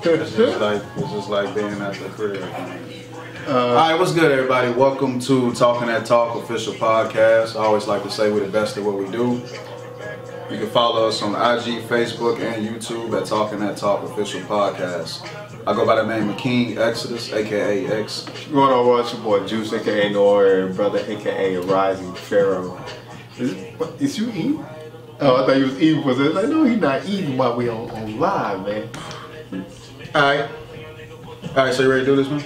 It's just like being at the crib. All right, what's good, everybody? Welcome to Talking That Talk official podcast. I always like to say we're the best at what we do. You can follow us on IG, Facebook, and YouTube at Talking That Talk official podcast. I go by the name of King Exodus, aka X. What's going on? What's your boy Juice, aka Noir, brother, aka Rising Pharaoh. Is you eating? Oh, I thought you was eating for this. Like, no, he's not eating while we on live, man. All right, so you ready to do this, man?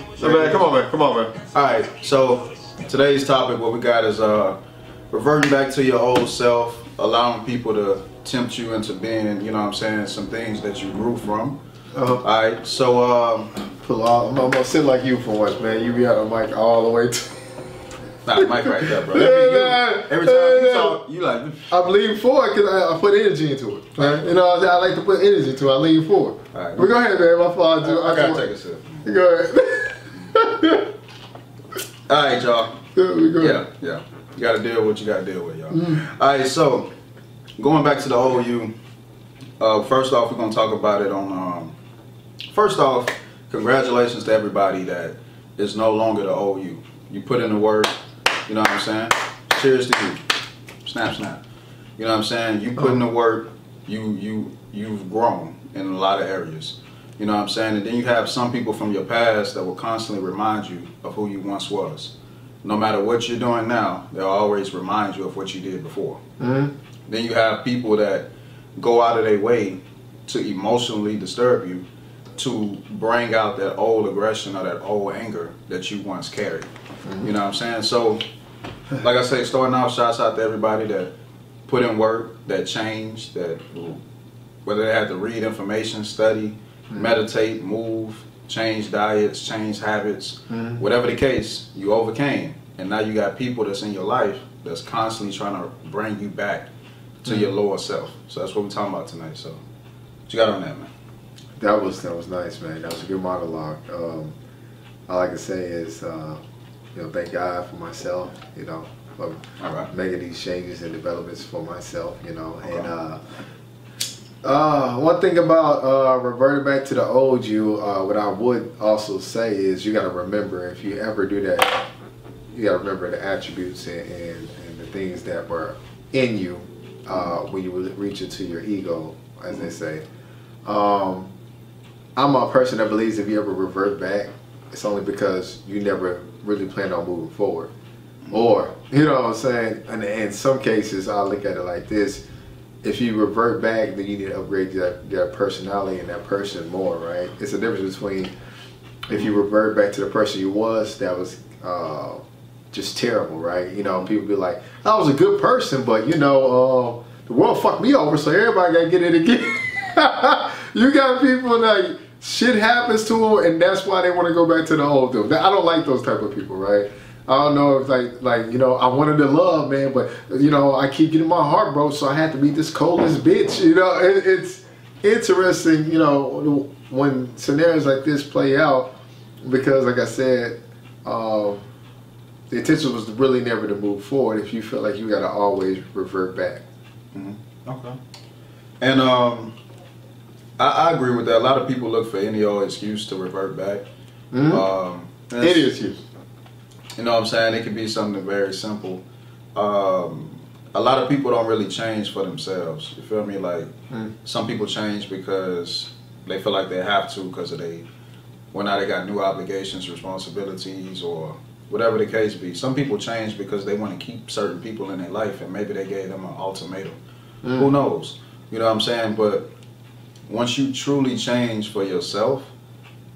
Come on, man. All right, so today's topic, what we got is reverting back to your old self, allowing people to tempt you into being, you know what I'm saying, some things that you grew from. All right, so I'm gonna sit like you for once, man. You be on the mic all the way to. Nah, the mic right there, bro. Every time you talk, you like. I'm leaning forward because I put energy into it. Right? You know what I'm saying? I like to put energy into it. I lean forward. All right, but go ahead, man. My fault. I gotta take a sip. Go ahead. All right, y'all. Yeah. You gotta deal with what you gotta deal with, y'all. All right, so going back to the old you. First off, we're gonna talk about it on. First off, congratulations to everybody that is no longer the old you. You put in the work. You know what I'm saying? Cheers to you. Snap, snap. You know what I'm saying? You put in the work. You've grown in a lot of areas. You know what I'm saying? And then you have some people from your past that will constantly remind you of who you once was. No matter what you're doing now, they'll always remind you of what you did before. Then you have people that go out of their way to emotionally disturb you, to bring out that old aggression or that old anger that you once carried. You know what I'm saying? So, like I say, starting off, shouts out to everybody that put in work, that changed, that whether they had to read information, study, meditate, move, change diets, change habits, whatever the case, you overcame. And now you got people that's in your life that's constantly trying to bring you back to your lower self. So that's what we're talking about tonight. So what you got on that, man? That was nice, man. That was a good monologue. All I can say is, thank God for myself, for making these changes and developments for myself, And one thing about reverting back to the old you, what I would also say is you got to remember, if you ever do that, you got to remember the attributes and the things that were in you when you reach into your ego, as they say. I'm a person that believes if you ever revert back, it's only because you never really planned on moving forward. Or, you know what I'm saying? And in some cases, I look at it like this. If you revert back, then you need to upgrade their personality and that person more, right? It's a difference between if you revert back to the person you was, that was just terrible, right? People be like, I was a good person, but, the world fucked me over, so everybody got to get it again. You got people like, shit happens to them, and that's why they want to go back to the old them. I don't like those type of people, right? I don't know if I wanted to love, man, but I keep getting my heart broke, so I had to be this coldest bitch. It's interesting, when scenarios like this play out, because like I said, the intention was really never to move forward. If you feel like you got to always revert back. Okay. And I agree with that. A lot of people look for any old excuse to revert back. Any excuse. You know what I'm saying? It could be something very simple. A lot of people don't really change for themselves. You feel me? Like, some people change because they feel like they have to because of now they got new obligations, responsibilities, or whatever the case be. Some people change because they want to keep certain people in their life, and maybe they gave them an ultimatum. Who knows? You know what I'm saying? But once you truly change for yourself,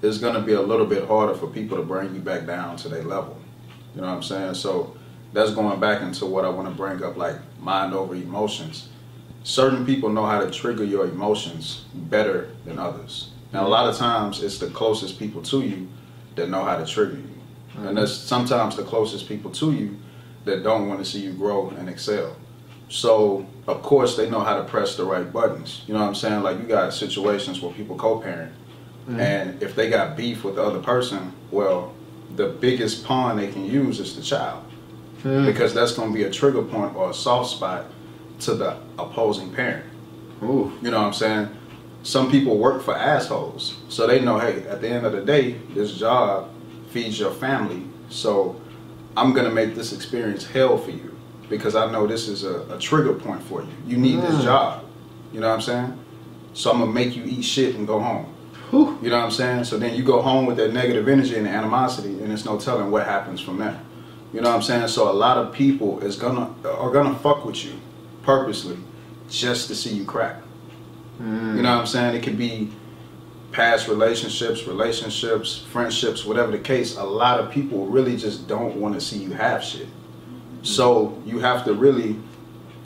it's going to be a little bit harder for people to bring you back down to their level. You know what I'm saying? So that's going back into what I want to bring up, like mind over emotions. Certain people know how to trigger your emotions better than others. Now, a lot of times it's the closest people to you that know how to trigger you. And that's sometimes the closest people to you that don't want to see you grow and excel. So, of course, they know how to press the right buttons. You know what I'm saying? Like, you got situations where people co-parent. And if they got beef with the other person, well, the biggest pawn they can use is the child. Because that's going to be a trigger point or a soft spot to the opposing parent. You know what I'm saying? some people work for assholes. So they know, hey, at the end of the day, this job feeds your family. So I'm going to make this experience hell for you because I know this is a trigger point for you. You need this job. You know what I'm saying? So I'm going to make you eat shit and go home. Whew. You know what I'm saying? So then you go home with that negative energy and animosity, and there's no telling what happens from there. You know what I'm saying? So a lot of people are gonna fuck with you purposely just to see you crack. You know what I'm saying? It could be past relationships, friendships, whatever the case. A lot of people really just don't want to see you have shit. So you have to really,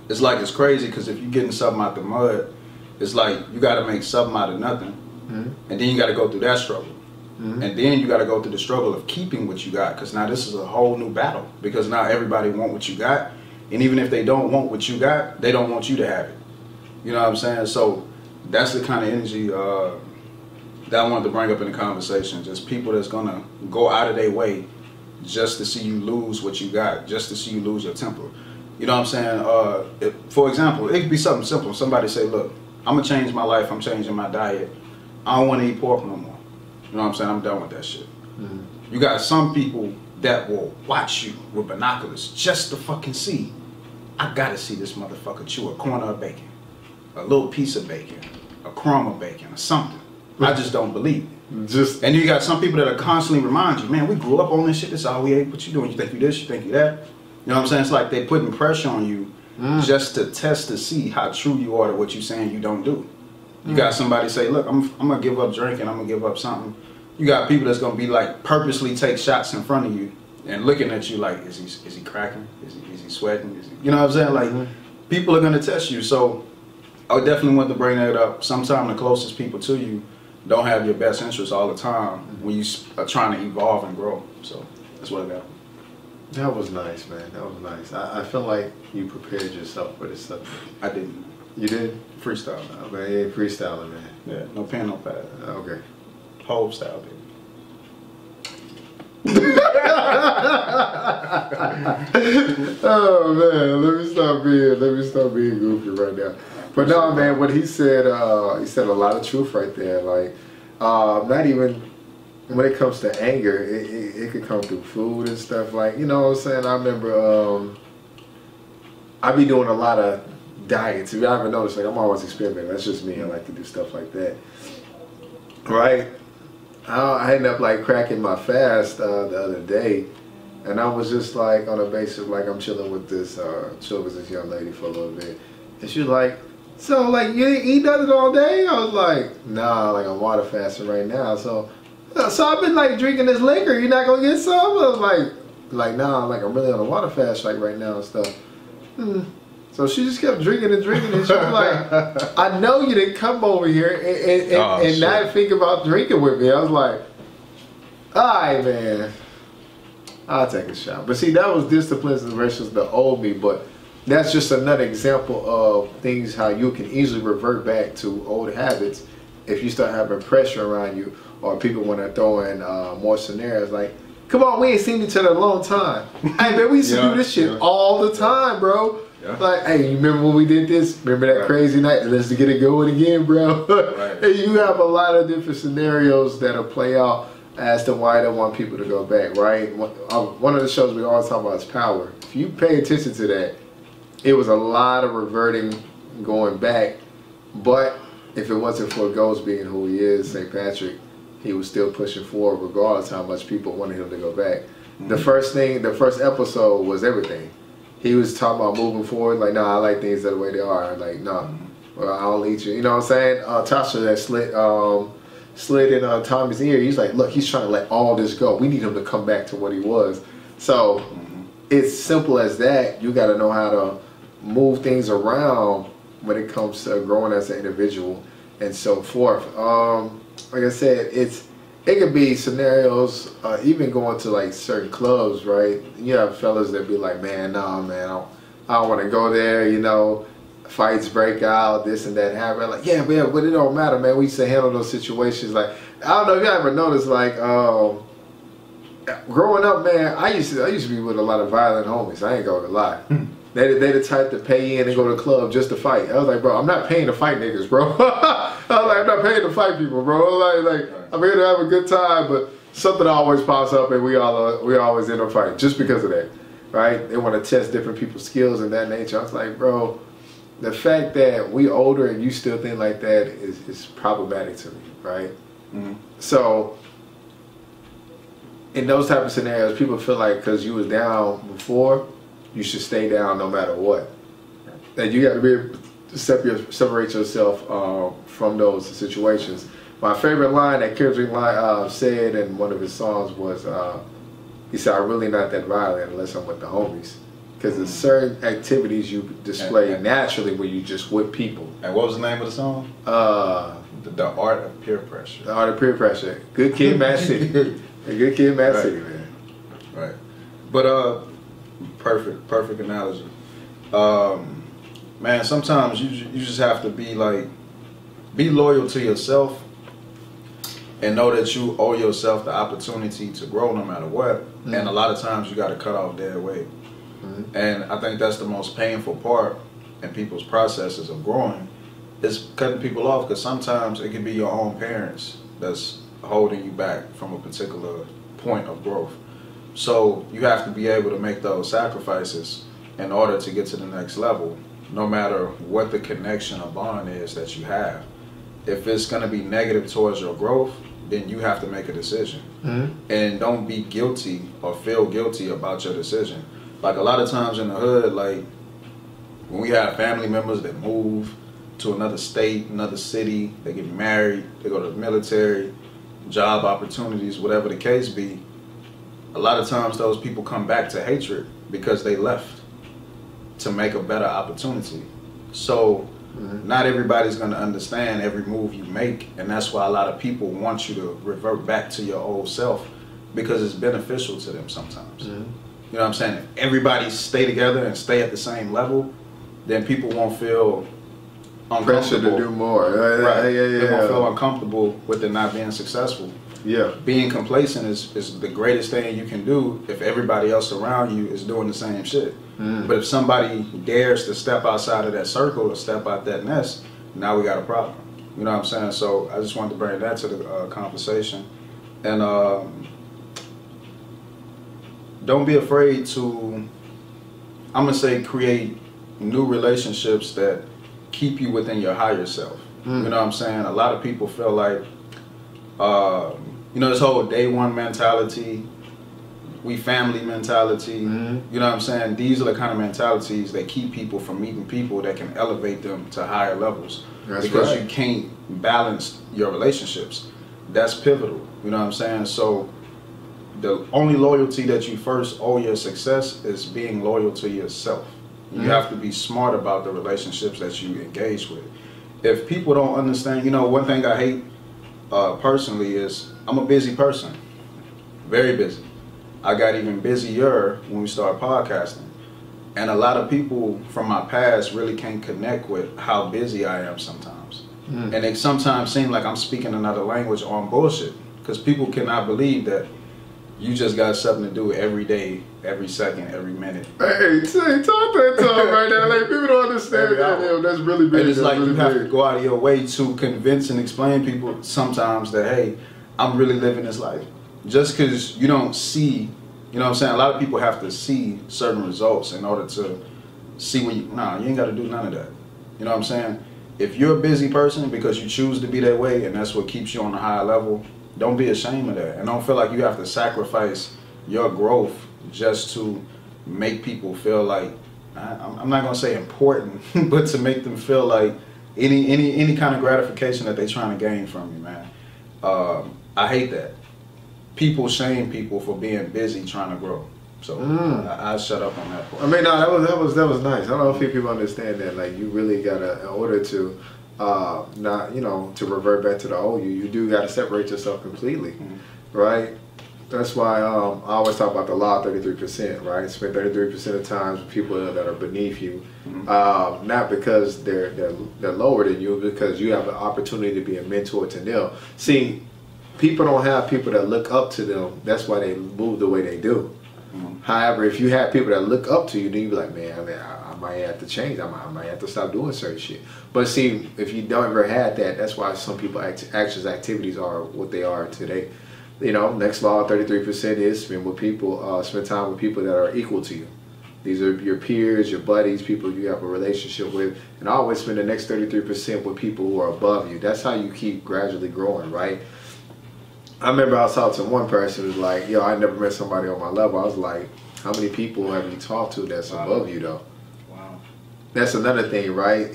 it's like it's crazy because if you're getting something out the mud, it's like you got to make something out of nothing. And then you got to go through that struggle. And then you got to go through the struggle of keeping what you got, because now this is a whole new battle, because now everybody want what you got, and even if they don't want what you got, they don't want you to have it. You know what I'm saying? So that's the kind of energy that I wanted to bring up in the conversation. Just people that's gonna go out of their way just to see you lose what you got, just to see you lose your temper. You know what I'm saying? For example, it could be something simple. Somebody say, look, I'm gonna change my life, I'm changing my diet, I don't want to eat pork no more. You know what I'm saying? I'm done with that shit. You got some people that will watch you with binoculars just to fucking see. I gotta see this motherfucker chew a corner of bacon, a little piece of bacon, a crumb of bacon, or something. I just don't believe it. And you got some people that are constantly remind you, man, we grew up on this shit. This is all we ate. What you doing? You think you this? You think you that? You know what I'm saying? It's like they putting pressure on you just to test to see how true you are to what you're saying you don't do. You got somebody say, look, I'm gonna give up drinking, I'm gonna give up something. You got people that's gonna be like purposely take shots in front of you and looking at you like, is he cracking? Is he sweating? You know what I'm saying? Like people are gonna test you. So I would definitely want to bring that up. Sometimes the closest people to you don't have your best interests all the time when you are trying to evolve and grow. So that's what I got. That was nice, man. That was nice. I feel like you prepared yourself for this subject. I didn't. You did? Freestyle. Oh, man, you ain't freestyling, man. Yeah, no pen, no pad. Okay. Whole style, baby. Oh man, let me stop being goofy right now. But no, man, what he said a lot of truth right there. Like, not even when it comes to anger, it could come through food and stuff. Like, you know what I'm saying? I remember I be doing a lot of diets. If you haven't noticed, like I'm always experimenting. That's just me. I like to do stuff like that. Right? I ended up like cracking my fast the other day, and I was just like on a basis like I'm chilling with this young lady for a little bit, and she was like, "So like you didn't eat nothing all day?" I was like, "Nah, like I'm water fasting right now." So I've been like drinking this liquor. You're not gonna get some? I was like nah, like I'm really on a water fast like right now and stuff. So she just kept drinking and drinking, and she was like, I know you didn't come over here and not think about drinking with me. I was like, all right, man, I'll take a shot. But see, that was discipline versus the old me, but that's just another example of things how you can easily revert back to old habits if you start having pressure around you, or people want to throw in more scenarios like, come on, we ain't seen each other in a long time. Hey, man, we used to do this shit all the time, bro. Yeah. Like, hey, you remember when we did this? Remember that crazy night? Let's get it going again, bro. And you have a lot of different scenarios that'll play out as to why they want people to go back, right? One of the shows we always talk about is Power. If you pay attention to that, it was a lot of reverting, going back. But if it wasn't for Ghost being who he is, St. Patrick, he was still pushing forward regardless how much people wanted him to go back. The first episode was everything. He was talking about moving forward, like, nah, I like things the way they are. Like, nah, well, I'll eat you. You know what I'm saying? Tasha that slid in Tommy's ear. He's like, look, he's trying to let all this go. We need him to come back to what he was. So it's simple as that. You got to know how to move things around when it comes to growing as an individual and so forth. Like I said, it could be scenarios, even going to like certain clubs, right? You have fellas that be like, man, nah, man, I don't want to go there, you know, fights break out, this and that happen. Like, yeah, but it don't matter, man. We used to handle those situations. Like, I don't know if you ever noticed, like, growing up, man, I used to be with a lot of violent homies. I ain't gonna lie. They the type to pay in and go to the club just to fight. I was like, bro, I'm not paying to fight niggas, bro. I was like, I'm not paying to fight people, bro. Like I'm here to have a good time, but something always pops up and we always end up fighting just because of that, right? They want to test different people's skills and that nature. I was like, bro, the fact that we older and you still think like that is problematic to me, right? Mm-hmm. So in those type of scenarios, people feel like because you was down before, you should stay down no matter what. And you got to be able to separate yourself from those situations. My favorite line that Kendrick said in one of his songs was, he said, "I'm really not that violent unless I'm with the homies." Because there's certain activities you display naturally when you just with people. And what was the name of the song? The Art of Peer Pressure. The Art of Peer Pressure. Good Kid, Mad City. A good kid, Mad City, man. Right. But perfect analogy. Man, sometimes you just have to be loyal to yourself and know that you owe yourself the opportunity to grow no matter what. Mm-hmm. And a lot of times you got to cut off dead weight. Mm-hmm. And I think that's the most painful part in people's processes of growing is cutting people off, because sometimes it can be your own parents that's holding you back from a particular point of growth. So you have to be able to make those sacrifices in order to get to the next level, no matter what the connection or bond is that you have. If it's going to be negative towards your growth, then you have to make a decision. Mm-hmm. And don't be guilty or feel guilty about your decision. Like a lot of times in the hood, like when we have family members that move to another state, another city, they get married, they go to the military, job opportunities, whatever the case be, a lot of times those people come back to hatred because they left to make a better opportunity. So not everybody's going to understand every move you make, and that's why a lot of people want you to revert back to your old self, because it's beneficial to them sometimes. You know what I'm saying? If everybody stay together and stay at the same level, then people won't feel pressure to do more. Right. They won't feel uncomfortable with it not being successful. Yeah. Being complacent is the greatest thing you can do if everybody else around you is doing the same shit. But if somebody dares to step outside of that circle or step out that nest, now we got a problem. You know what I'm saying? So I just wanted to bring that to the conversation. And don't be afraid to, I'm going to say, create new relationships that keep you within your higher self. You know what I'm saying? A lot of people feel like, this whole day one mentality, we family mentality, you know what I'm saying? These are the kind of mentalities that keep people from meeting people that can elevate them to higher levels. That's because right. You can't balance your relationships. That's pivotal, you know what I'm saying? So the only loyalty that you first owe your success is being loyal to yourself. You have to be smart about the relationships that you engage with. If people don't understand, one thing I hate personally is I'm a busy person, very busy. I got even busier when we started podcasting. And a lot of people from my past really can't connect with how busy I am sometimes. And it sometimes seems like I'm speaking another language on bullshit, because people cannot believe that you just got something to do every day, every second, every minute. Hey, talk that talk right now. Like, people don't understand that. That's really big. And it's like really you have to go out of your way to convince and explain people sometimes that, hey, I'm really living this life. Just because you don't see, you know what I'm saying? A lot of people have to see certain results in order to see when you ain't got to do none of that. You know what I'm saying? If you're a busy person because you choose to be that way and that's what keeps you on a higher level, don't be ashamed of that. And don't feel like you have to sacrifice your growth just to make people feel like, I'm not going to say important, but to make them feel like any kind of gratification that they're trying to gain from you, man. I hate that. People shame people for being busy trying to grow. So I shut up on that part. I mean, no, that was nice. I don't know if people understand that. Like, you really gotta, in order to not, to revert back to the old you do gotta separate yourself completely, right? That's why I always talk about the law of 33%, right? Spend 33% of times with people that are beneath you, not because they're lower than you, because you have an opportunity to be a mentor to them. See, people don't have people that look up to them. That's why they move the way they do. However, if you have people that look up to you, then you be like, man, might have to change. I might have to stop doing certain shit. But see, if you don't ever had that, that's why some people actions, activities are what they are today. You know, next law, 33% is spend time with people that are equal to you. These are your peers, your buddies, people you have a relationship with, and always spend the next 33% with people who are above you. That's how you keep gradually growing, right? I remember I was talking to one person who was like, yo, I never met somebody on my level. I was like, how many people have you talked to that's above you, though? Wow. That's another thing, right?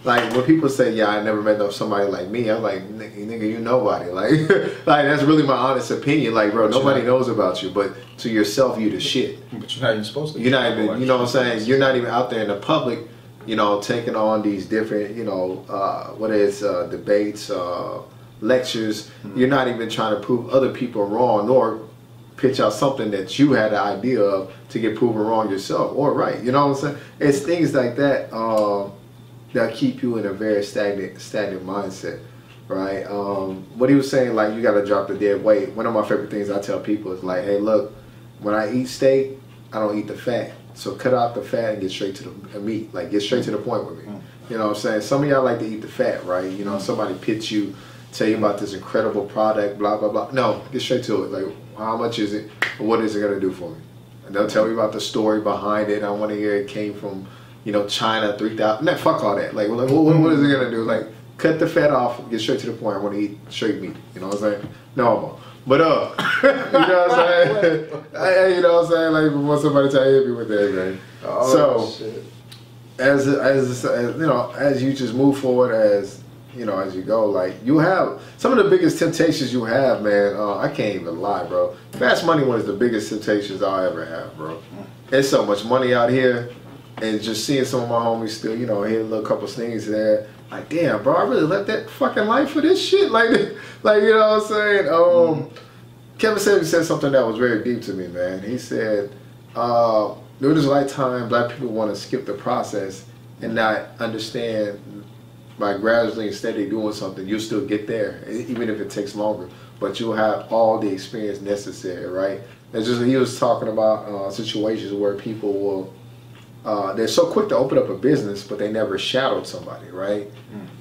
Like, when people say, yeah, I never met somebody like me, I'm like, nigga, you nobody. Like, like, that's really my honest opinion. Like, bro, nobody knows about you, but to yourself, you the shit. But you're not even supposed to. You're not even, you know what I'm saying? You're not even out there in the public, you know, taking on these different, you know, debates, lectures. You're not even trying to prove other people wrong, nor pitch out something that you had an idea of to get proven wrong yourself or right. You know what I'm saying? It's things like that that keep you in a very stagnant mindset, right? What he was saying, like, you got to drop the dead weight. One of my favorite things I tell people is like, hey, look, when I eat steak, I don't eat the fat. So cut out the fat and get straight to the meat. Like, get straight to the point with me. You know what I'm saying? Some of y'all like to eat the fat, right? You know, somebody pitch you, tell you about this incredible product, blah, blah, blah. No, get straight to it. Like, how much is it? What is it going to do for me? And they'll tell me about the story behind it. I want to hear it came from, you know, China, 3,000. Nah, fuck all that. Like, what is it going to do? Like, cut the fat off, get straight to the point. I want to eat straight meat. You know what I'm saying? No, but, you know what I'm saying? You know what I'm saying? Like, want somebody to hit me with that, man. Oh, so, shit. As you know, as you just move forward, as you go, like, you have some of the biggest temptations you have, man. I can't even lie, bro. Fast money one is the biggest temptations I'll ever have, bro. There's so much money out here, and just seeing some of my homies still, you know, hit a little couple stings there. Like, damn, bro, I really left that fucking life for this shit, like, you know what I'm saying? Kevin said something that was very deep to me, man. He said, during this lifetime, black people want to skip the process and not understand. By gradually and steadily doing something, you'll still get there, even if it takes longer. But you'll have all the experience necessary, right? It's just, he was talking about situations where people will, they're so quick to open up a business, but they never shadowed somebody, right?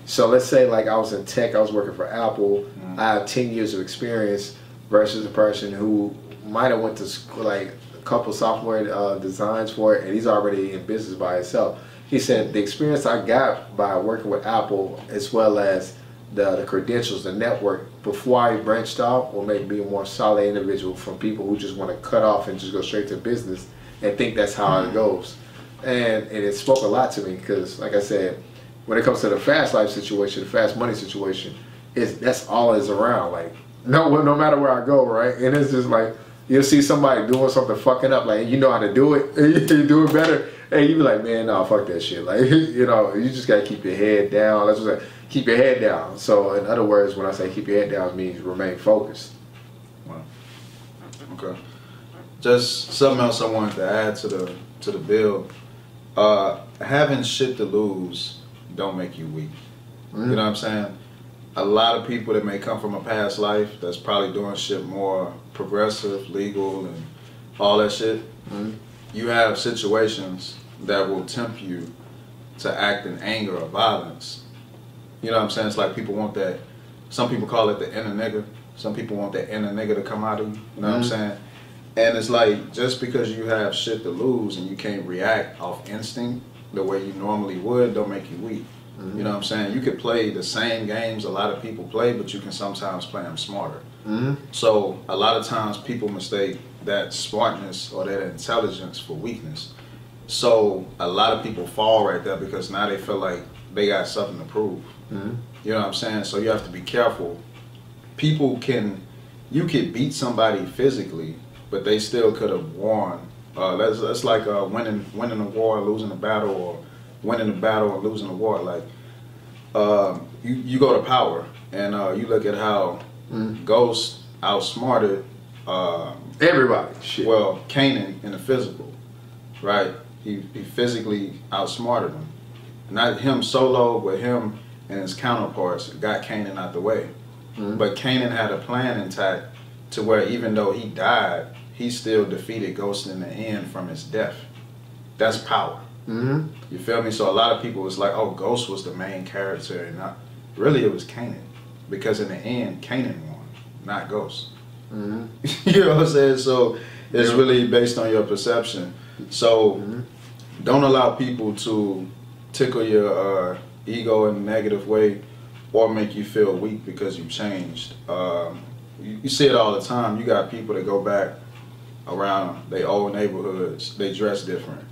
So let's say, like, I was in tech, I was working for Apple, I have 10 years of experience versus a person who might have went to school, like a couple software designs for it, and he's already in business by himself. He said the experience I got by working with Apple, as well as the credentials, the network, before I branched off, will make me a more solid individual from people who just want to cut off and just go straight to business and think that's how it goes. And it spoke a lot to me because, like I said, when it comes to the fast life situation, the fast money situation, that's all is around. Like, no matter where I go, right? And it's just like, you'll see somebody doing something fucking up, like, you know how to do it, and you do it better. And you be like, man, no, fuck that shit. Like, you know, you just gotta keep your head down. That's what I say, keep your head down. So, in other words, when I say keep your head down, it means remain focused. Wow. Okay. Just something else I wanted to add to the bill. Having shit to lose don't make you weak. You know what I'm saying? A lot of people that may come from a past life that's probably doing shit more progressive, legal, and all that shit. You have situations that will tempt you to act in anger or violence. You know what I'm saying? It's like people want that. Some people call it the inner nigga. Some people want that inner nigga to come out of you. You know what I'm saying? And it's like, just because you have shit to lose and you can't react off instinct the way you normally would, don't make you weak. You know what I'm saying? You could play the same games a lot of people play, but you can sometimes play them smarter. So a lot of times people mistake that smartness or that intelligence for weakness. So a lot of people fall right there because now they feel like they got something to prove. You know what I'm saying? So you have to be careful. You could beat somebody physically, but they still could have won. That's like winning a war, losing a battle, or winning a battle and losing a war. Like, you go to power, and you look at how Ghost outsmarted everybody. Shit. Well, Kanan in the physical, right? He physically outsmarted him. Not him solo, but him and his counterparts got Kanan out the way. But Kanan had a plan intact to where even though he died, he still defeated Ghost in the end from his death. That's power. You feel me? So a lot of people was like, oh, Ghost was the main character, and really it was Kanan, because in the end, Kanan won, not Ghost. You know what I'm saying? So it's really based on your perception. So don't allow people to tickle your ego in a negative way or make you feel weak because you've changed. You see it all the time. You got people that go back around their old neighborhoods, they dress different.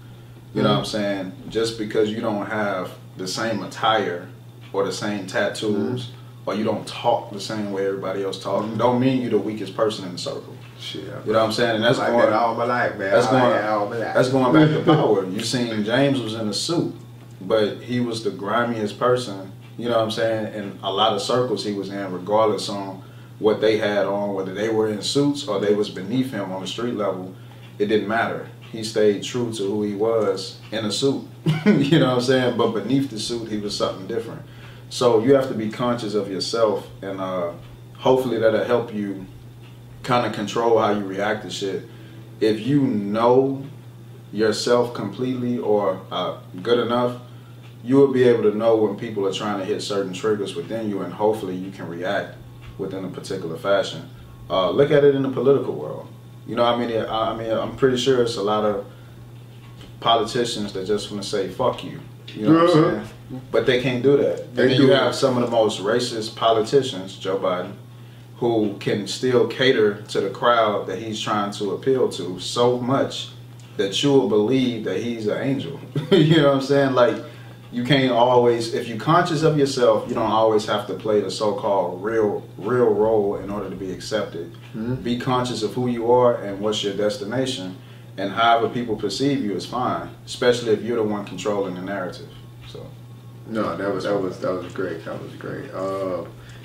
You know what I'm saying? Just because you don't have the same attire or the same tattoos or you don't talk the same way everybody else talks, don't mean you're the weakest person in the circle. Shit, you know what I'm saying? And that's like going that all my life, man. That's going back to power. You seen James was in a suit, but he was the grimiest person, you know what I'm saying? In a lot of circles he was in, regardless on what they had on, whether they were in suits or they was beneath him on the street level, it didn't matter. He stayed true to who he was in a suit, you know what I'm saying? But beneath the suit, he was something different. So you have to be conscious of yourself, and hopefully that'll help you kind of control how you react to shit. If you know yourself completely or good enough, you will be able to know when people are trying to hit certain triggers within you, and hopefully you can react within a particular fashion. Look at it in the political world. You know, I mean, I'm pretty sure it's a lot of politicians that just want to say "fuck you." You know what I'm saying? But they can't do that. And then you have some of the most racist politicians, Joe Biden, who can still cater to the crowd that he's trying to appeal to so much that you will believe that he's an angel. You know what I'm saying? Like, you can't always, if you're conscious of yourself, you don't always have to play the so-called real role in order to be accepted. Be conscious of who you are and what's your destination, and however people perceive you is fine, especially if you're the one controlling the narrative. So, no, that was great. That was great.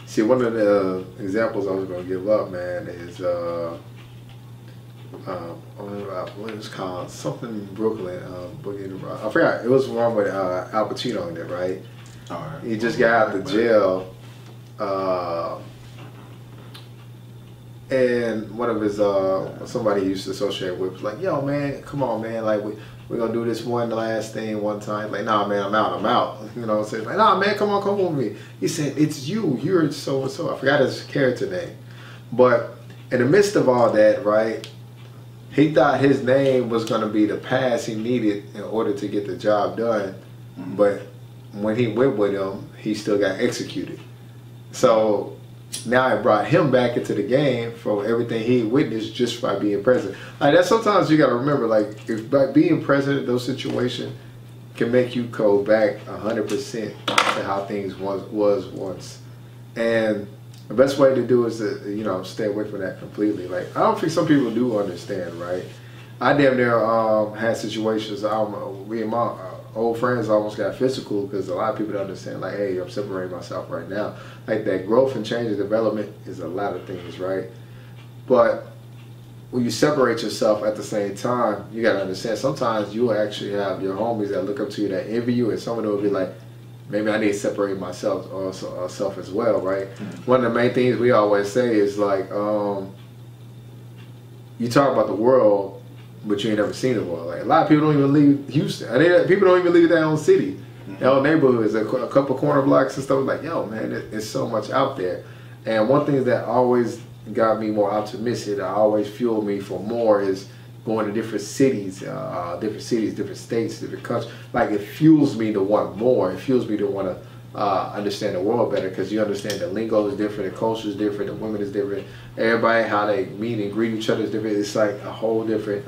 See, one of the examples I was gonna give up, man, is what is it called? Something in Brooklyn. I forgot. It was one with Al Pacino in it, right? All right. He just got out of jail. And one of his somebody he used to associate with was like, "Yo, man, come on, man, like we're gonna do this one last thing one time." Like, "Nah, man, I'm out." You know what I'm saying? Like, "Nah, man, come with me." He said, "It's you. You're so and so." I forgot his character name, but in the midst of all that, right? He thought his name was gonna be the pass he needed in order to get the job done, but when he went with him, he still got executed. So now it brought him back into the game for everything he witnessed just by being president. Like, that sometimes you got to remember, like, if by being president, those situations can make you go back 100% to how things was once. And the best way to do is to, you know, stay away from that completely. Like, I don't think some people do understand, right? I damn near had situations, me and my old friends almost got physical because a lot of people don't understand, like, hey, I'm separating myself right now. Like, that growth and change and development is a lot of things, right? But when you separate yourself at the same time, you got to understand, sometimes you will actually have your homies that look up to you, that envy you, and some of them will be like, maybe I need to separate myself or self as well, right? One of the main things we always say is, like, you talk about the world, but you ain't never seen the world. Like, a lot of people don't even leave Houston. People don't even leave their own city, their own neighborhoods, a couple corner blocks and stuff. Like, yo, man, there's so much out there. And one thing that always got me more optimistic, that always fueled me for more, is going to different cities, different states, different countries. Like, it fuels me to want more. It fuels me to want to understand the world better, because you understand the lingo is different, the culture is different, the women is different, everybody, how they meet and greet each other is different. It's like a whole different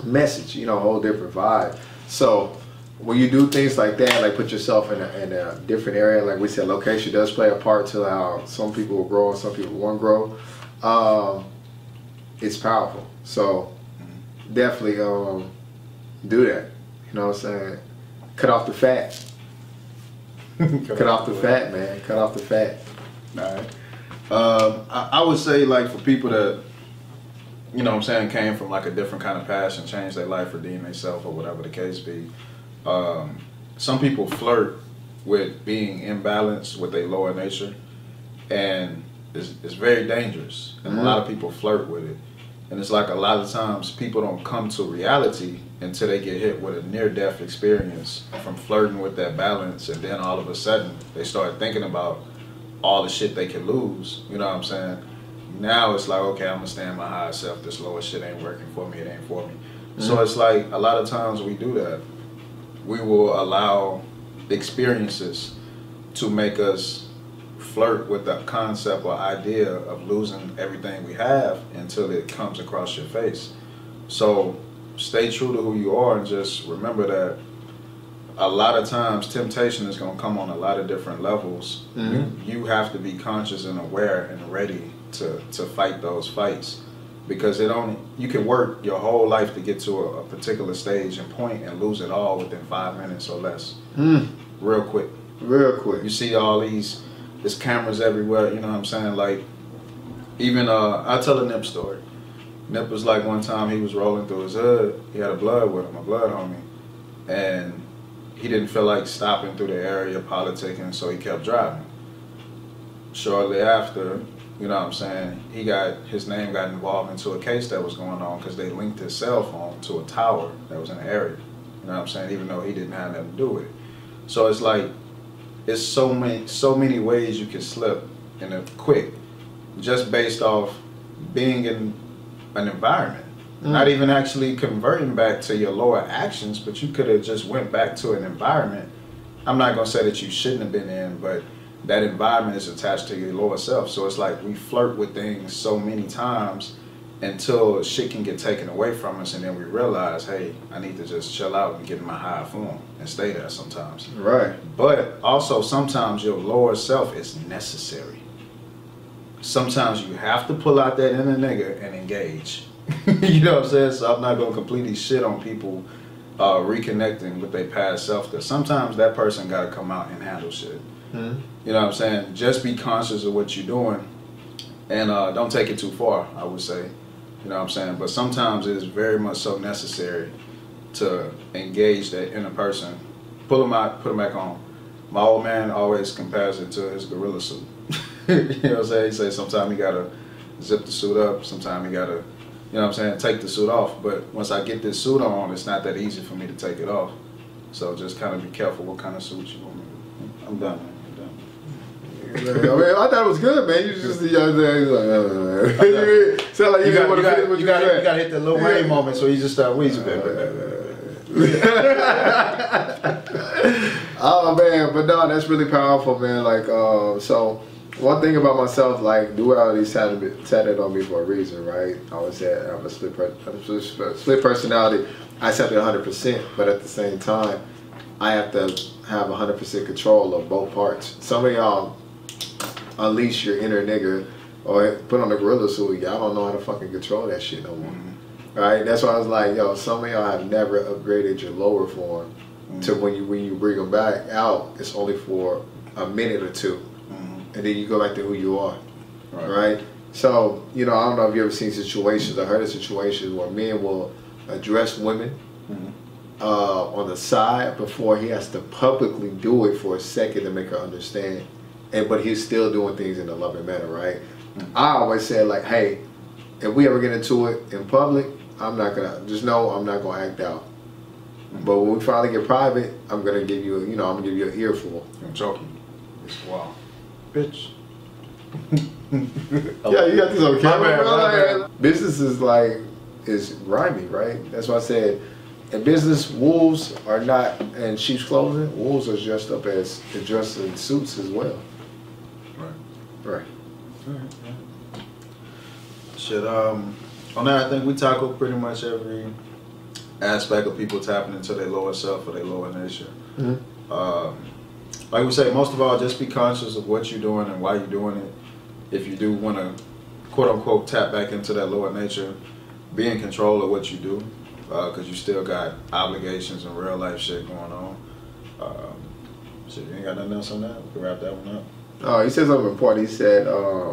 message, you know, a whole different vibe. So when you do things like that, like put yourself in a different area, like we said, location does play a part to how some people will grow and some people won't grow. It's powerful. So definitely do that. You know what I'm saying? Cut off the fat. Cut off the fat, man. Cut off the fat. All right. I would say, like, for people that, you know what I'm saying, came from like a different kind of passion, changed their life, redeemed themselves, or whatever the case be. Some people flirt with being imbalanced with their lower nature, and it's very dangerous. And a lot of people flirt with it. And it's like a lot of times people don't come to reality until they get hit with a near-death experience from flirting with that balance, and then all of a sudden they start thinking about all the shit they can lose. You know what I'm saying? Now it's like, okay, I'm gonna stand my higher self. This lower shit ain't working for me. It ain't for me. So it's like a lot of times we do that. We will allow experiences to make us flirt with the concept or idea of losing everything we have until it comes across your face. So stay true to who you are and just remember that a lot of times temptation is going to come on a lot of different levels. You have to be conscious and aware and ready to fight those fights, because you can work your whole life to get to a particular stage and point and lose it all within 5 minutes or less. Real quick. You see all these cameras everywhere, you know what I'm saying? Like, even I'll tell a Nip story. Nip was like, one time he was rolling through his hood, he had a blood with him, a blood homie, and he didn't feel like stopping through the area politicking, so he kept driving. Shortly after, you know what I'm saying, his name got involved into a case that was going on because they linked his cell phone to a tower that was in the area. You know what I'm saying? Even though he didn't have nothing to do with it. So it's like, it's so many ways you can slip in a quick, just based off being in an environment. Not even actually converting back to your lower actions, but you could have just went back to an environment. I'm not gonna say that you shouldn't have been in, but that environment is attached to your lower self. So it's like we flirt with things so many times until shit can get taken away from us, and then we realize, hey, I need to just chill out and get in my higher form and stay there sometimes. Right. But also sometimes your lower self is necessary. Sometimes you have to pull out that inner nigga and engage. You know what I'm saying? So I'm not gonna completely shit on people reconnecting with their past self, because sometimes that person gotta come out and handle shit. You know what I'm saying? Just be conscious of what you're doing, and don't take it too far, I would say. You know what I'm saying? But sometimes it is very much so necessary to engage that inner person. Pull them out, put them back on. My old man always compares it to his gorilla suit. You know what I'm saying? He says sometimes you gotta zip the suit up, sometimes you gotta, you know what I'm saying, take the suit off. But once I get this suit on, it's not that easy for me to take it off. So just kind of be careful what kind of suit you want me to. I'm done, man. I mean, I thought it was good, man. You just the other day, like, sound like you gotta hit the Lil Wayne moment, so you just start wheezing. Oh man, but no, that's really powerful, man. Like, so one thing about myself, like, duality tatted on me for a reason, right? I always said I'm a split personality. I accept it 100%, but at the same time, I have to have 100% control of both parts. Some of y'all unleash your inner nigga or put on a gorilla suit, y'all don't know how to fucking control that shit no more. Right? That's why I was like, yo, some of y'all have never upgraded your lower form to when you bring them back out, it's only for a minute or two. And then you go back to who you are. Right? So, you know, I don't know if you ever seen situations, I heard of situations where men will address women on the side before he has to publicly do it for a second to make her understand. But he's still doing things in a loving manner, right? I always said, like, hey, if we ever get into it in public, I'm not gonna, just know I'm not gonna act out. But when we finally get private, I'm gonna give you, I'm gonna give you an earful. I'm joking. It's wow, bitch. Yeah, you got this on camera, bro. Business is grimy, right? That's why I said, in business, wolves are not in sheep's clothing. Wolves are dressed in suits as well. Right. Shit, on that, I think we tackle pretty much every aspect of people tapping into their lower self or their lower nature. Like we say, most of all, just be conscious of what you're doing and why you're doing it. If you do want to, quote unquote, tap back into that lower nature, be in control of what you do, because you still got obligations and real life shit going on. Shit, you ain't got nothing else on that? We can wrap that one up. Oh, he said something important. He said,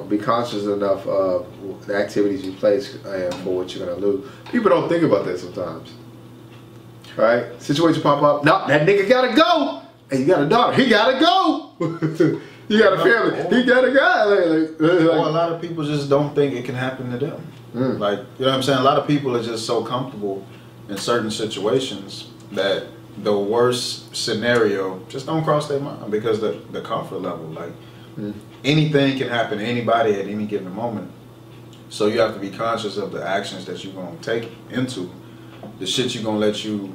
be conscious enough of the activities you place and for what you're going to lose. People don't think about that sometimes. Right? Situation pop up. No, that nigga got to go. Hey, you got a daughter. He got to go. You got a family. He got to go. Or a lot of people just don't think it can happen to them. Like, you know what I'm saying? A lot of people are just so comfortable in certain situations that the worst scenario just don't cross their mind because the comfort level, like anything can happen to anybody at any given moment. So you have to be conscious of the actions that you're going to take into the shit you're going to let you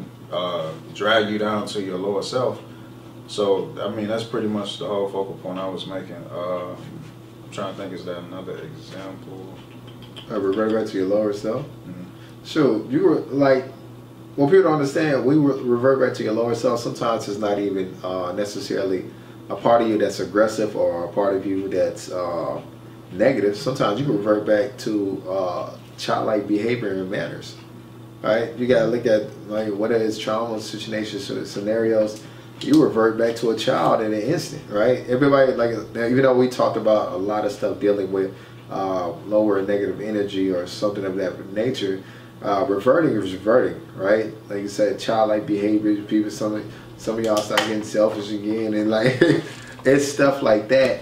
drag you down to your lower self. So, I mean, that's pretty much the whole focal point I was making. I'm trying to think, is that another example? Revert back to your lower self? Sure, you were like, when people don't understand, we revert back to your lower self. Sometimes it's not even necessarily a part of you that's aggressive or a part of you that's negative. Sometimes you can revert back to childlike behavior and manners. Right? You gotta look at like what is trauma situations, scenarios. You revert back to a child in an instant, right? Everybody, like, even though we talked about a lot of stuff dealing with lower negative energy or something of that nature, reverting is reverting, right? Like you said, childlike behavior. People, some of y'all start getting selfish again, and like it's stuff like that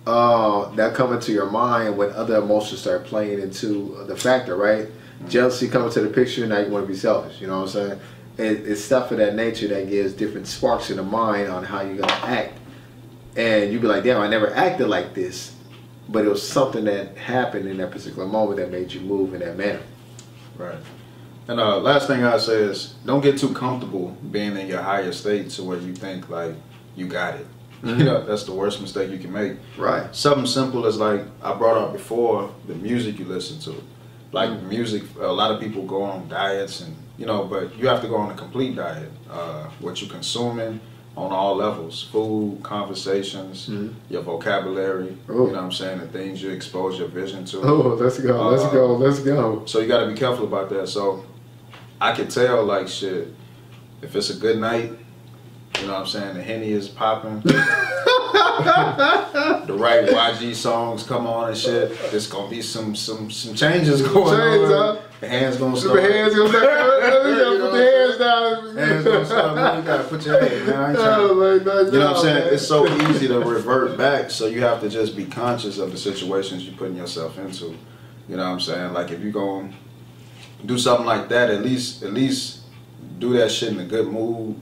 that come into your mind when other emotions start playing into the factor, right? Jealousy comes to the picture, now you want to be selfish. You know what I'm saying? It's stuff of that nature that gives different sparks in the mind on how you're gonna act, and you be like, damn, I never acted like this, but it was something that happened in that particular moment that made you move in that manner. Right. And last thing I say is, don't get too comfortable being in your higher state to where you think like you got it. You know, that's the worst mistake you can make. Right. Something simple as, like I brought up before, the music you listen to. Like music, a lot of people go on diets and, you know, but you have to go on a complete diet. What you're consuming on all levels, food, conversations, your vocabulary, you know what I'm saying, the things you expose your vision to. Oh, let's go, let's go. So you gotta be careful about that. So I could tell, like, shit, if it's a good night, you know what I'm saying, the Henny is popping, the right YG songs come on and shit, there's gonna be some changes going on. The hands gonna start. The hands gonna start. Put the hands down. Hands gonna start. Man, you gotta put your head down. You know what I'm saying? It's so easy to revert back, so you have to just be conscious of the situations you're putting yourself into. You know what I'm saying? Like, if you're gonna do something like that, at least do that shit in a good mood.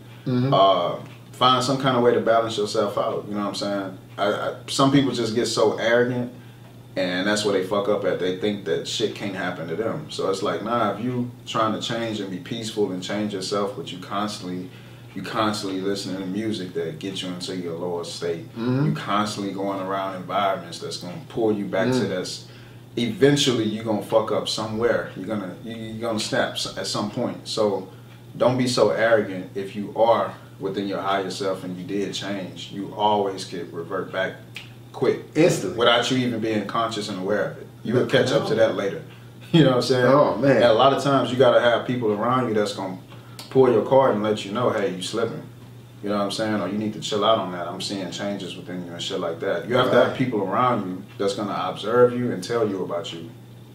Find some kind of way to balance yourself out. You know what I'm saying? Some people just get so arrogant, and that's where they fuck up at. They think that shit can't happen to them. So it's like, nah, if you trying to change and be peaceful and change yourself, but you constantly listening to music that gets you into your lower state. You constantly going around environments that's gonna pull you back to this. Eventually, you're gonna fuck up somewhere. You're gonna snap at some point. So don't be so arrogant. If you are within your higher self and you did change, you always could revert back quick, instantly, without you even being conscious and aware of it. You will catch up to that later. You know what I'm saying? Oh man! And a lot of times you gotta have people around you that's gonna pull your card and let you know, hey, you slipping. You know what I'm saying? Or you need to chill out on that. I'm seeing changes within you and shit like that. You have to have people around you that's gonna observe you and tell you about you.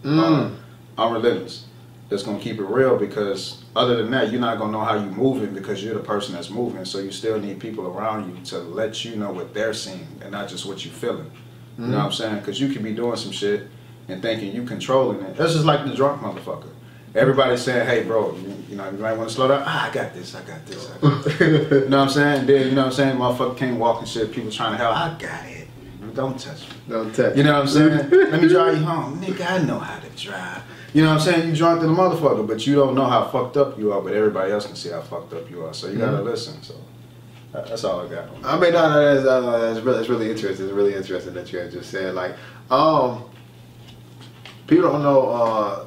I'm relentless. That's gonna keep it real, because other than that, you're not gonna know how you're moving because you're the person that's moving. So you still need people around you to let you know what they're seeing and not just what you're feeling. You know what I'm saying? Because you could be doing some shit and thinking you controlling it. That's just like the drunk motherfucker. Everybody's saying, hey bro, you know, you might want to slow down. I got this. You know what I'm saying? Then, you know what I'm saying? Motherfucker can't walk and shit. People trying to help. I got it. Don't touch me. Don't touch me. You know what I'm saying? Let me drive you home. Nigga, I know how to drive. You know what I'm saying? You drunk to the motherfucker, but you don't know how fucked up you are, but everybody else can see how fucked up you are. So you gotta listen. So that's all I got. I mean, no, that's really interesting. It's really interesting that you had just said, like, people don't know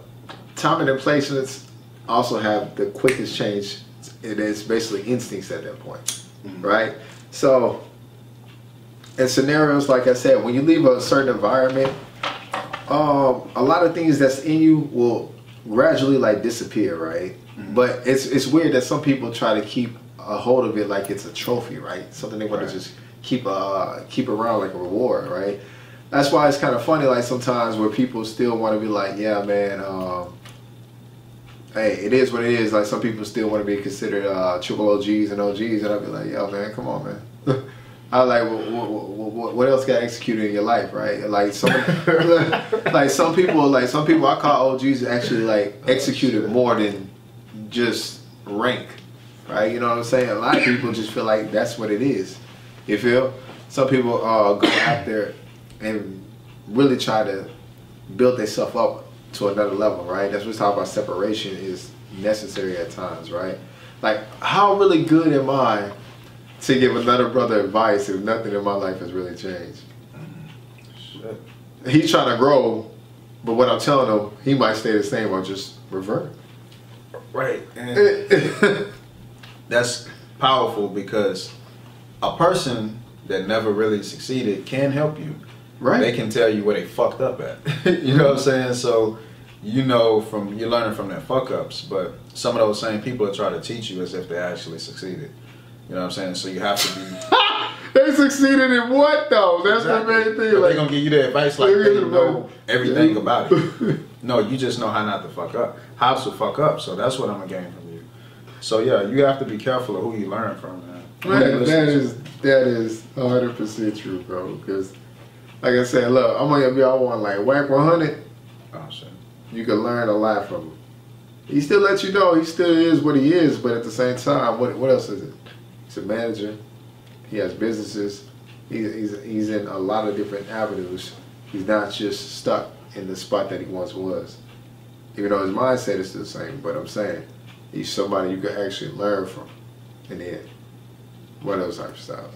timing and placements also have the quickest change. It is basically instincts at that point, right? So in scenarios, like I said, when you leave a certain environment, a lot of things that's in you will gradually like disappear, right? But it's weird that some people try to keep a hold of it like it's a trophy, right? Something they want to just keep around like a reward, right? That's why it's kind of funny, like sometimes where people still want to be like, yeah, man, hey, it is what it is. Like some people still want to be considered triple OGs and OGs, and I'll be like, yo, man, come on, man. I like what else got executed in your life, right? Like some people I call OGs actually like executed more than just rank, right? You know what I'm saying? A lot of people just feel like that's what it is. You feel? Some people go out there and really try to build themselves up to another level, right? That's what's talking about. Separation is necessary at times, right? Like, how really good am I to give another brother advice if nothing in my life has really changed? Shit. He's trying to grow, but what I'm telling him, he might stay the same or just revert. Right. And that's powerful because a person that never really succeeded can help you. Right. They can tell you where they fucked up at. You know what I'm saying? So you're learning from their fuck ups, but some of those same people that try to teach you as if they actually succeeded. You know what I'm saying? So you have to be. They succeeded in what though? That's exactly. The main thing. But like, they're gonna give you the advice like they know everything about it. No, you just know how not to fuck up. How to fuck up. So that's what I'm gonna gain from you. So yeah, you have to be careful of who you learn from, man. That is 100% true, bro. Because like I said, look, I'm gonna be all one like Whack 100. Oh shit. You can learn a lot from him. He still lets you know he still is what he is, but at the same time, what else is it? He's a manager. He has businesses. He's in a lot of different avenues. He's not just stuck in the spot that he once was. Even though his mindset is still the same, but I'm saying he's somebody you can actually learn from in the end. What else type of stuff?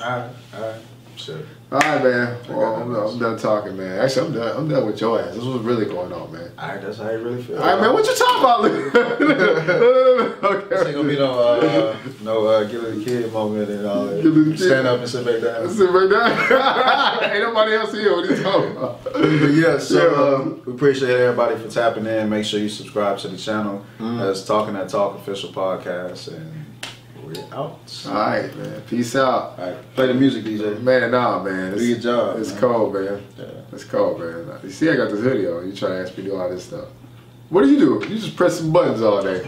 All right. Sure. All right, man. Well, I'm done talking, man. Actually, I'm done with your ass. This was really going on, man. All right, that's how you really feel. All right, man. What you talking about? Okay. This ain't gonna be no give it a kid moment and all that. Stand up and sit back down. Sit back down. Ain't nobody else here. What are you talking about? Yeah. So we appreciate everybody for tapping in. Make sure you subscribe to the channel. That's Talking That Talk official podcast and. Out. All right, man. Peace out. All right. Play the music, DJ. Man, nah, man. Do your job. It's man. Cold, man. Yeah. It's cold, man. You see, I got this hoodie on. You try to ask me to do all this stuff. What do? You just press some buttons all day.